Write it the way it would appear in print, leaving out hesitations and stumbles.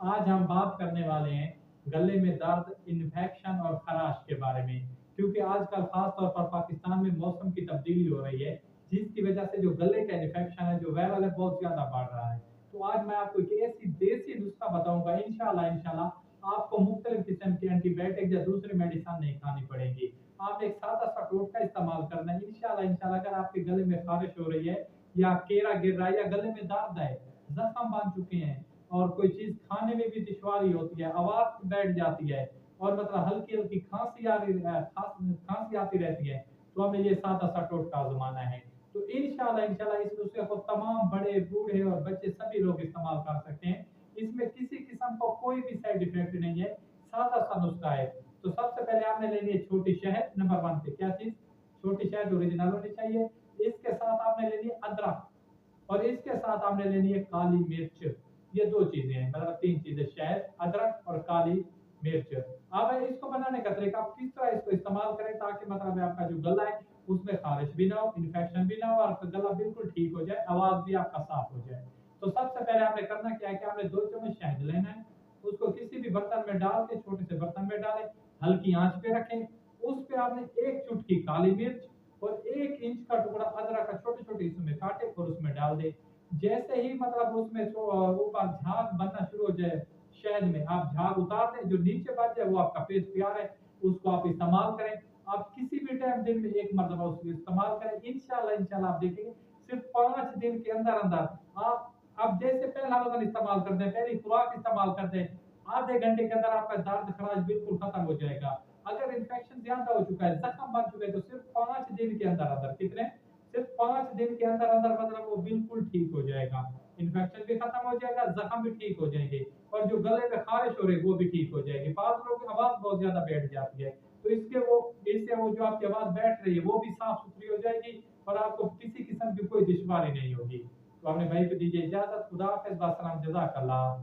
आज हम बात करने वाले हैं गले में दर्द, इन्फेक्शन और खराश के बारे में। क्योंकि आजकल खास तौर पर पाकिस्तान में मौसम की तब्दीली हो रही है, जिसकी वजह से जो गले का इन्फेक्शन है, जो वायरल है, बहुत ज़्यादा बढ़ रहा है। तो आज मैं आपको एक ऐसी देसी नुस्खा बताऊँगा, इंशाल्लाह इंशाल्लाह आपको मुख्तलिफ किस्म के एंटीबायोटिक या दूसरी मेडिसिन नहीं खानी पड़ेगी। आप एक सादा-सा टोटका इस्तेमाल करना है, इंशाल्लाह इंशाल्लाह अगर आपके गले में ख़ारिश हो रही है या केरा गिर रहा है या गले में दर्द है, ज़ख्म बन चुके हैं और कोई चीज़ खाने में भी दुश्वारी होती है, आवाज़ बैठ जाती है और मतलब हल्की-हल्की खाँसी आ रही है, खाँसी आती रहती है, तो हमें ये सादा-सा टोटका आज़माना है। तो इंशाल्लाह इंशाल्लाह इस नुस्खे को तमाम बड़े, बूढ़े और बच्चे सभी लोग इस्तेमाल कर सकते हैं। इसमें किसी किस्म का कोई भी साइड इफ़ेक्ट नहीं है, सादा-सा नुस्खा है। तो सबसे पहले आपने लेनी है छोटी शहद, नंबर 1 पे क्या चीज़? छोटी शहद ओरिजिनल होनी चाहिए। इसके साथ आपने लेनी है अदरक और इसके साथ आपने लेनी है काली मिर्च। ये 2 चीज़ें हैं, मतलब 3 चीज़ें, शहद, अदरक और काली मिर्च। अब इसको बनाने का तरीका आप किस तरह इसको इस्तेमाल करें ताकि मतलब आपका जो गला है उसमें ख़ारिश भी ना हो, इन्फेक्शन भी ना हो और आपका गला बिल्कुल ठीक हो जाए, आवाज़ भी आपका साफ़ हो जाए। तो सबसे पहले आपने करना क्या है कि आपने 2 चम्मच शहद लेना है, उसको किसी भी बर्तन में डाल के, छोटे से बर्तन में डालें, हल्की आँच पे रखें, उस पे आपने 1 चुटकी काली मिर्च और 1 इंच का टुकड़ा अदरक का छोटे-छोटे हिस्सों में काटे और उसमें डाल दें। जैसे ही मतलब उसमें ऊपर झाग बनना शुरू हो जाए शहद में, आप झाग उतार दें, जो नीचे बच जाए वो आपका पेस्ट तैयार है, उसको आप इस्तेमाल करें। आप किसी भी टाइम दिन में 1 मरतबा उसको इस्तेमाल करें, इंशाल्लाह इंशाल्लाह आप देखेंगे सिर्फ 5 दिन के अंदर-अंदर आप जैसे पहला वज़न इस्तेमाल करते हैं, पहली खुराक इस्तेमाल करते हैं, आधे घंटे के अंदर आपका दर्द खराश बिल्कुल खत्म हो जाएगा। अगर इन्फेक्शन ज़्यादा हो चुका है, ज़ख्म बन चुके हैं, तो सिर्फ 5 दिन के अंदर-अंदर कितने? सिर्फ 5 दिन के अंदर-अंदर मतलब वो बिल्कुल ठीक हो जाएगा। इन्फेक्शन भी खत्म हो जाएगा, ज़ख्म भी ठीक हो जाएँगे और जो गले में ख़ारिश हो रही है, वो भी ठीक हो जाएगी। बाज़ लोगों की आवाज़ बहुत ज़्यादा बैठ जाती है, तो इससे वो जो आपकी आवाज़ बैठ रही है, वो भी साफ-सुथरी हो जाएगी और आपको किसी किस्म की कोई दुश्वारी नहीं होगी। तो अपने भाई को दीजिए इजाज़त। खुदा हाफ़िज़, अस्सलाम, जज़ाकल्लाह।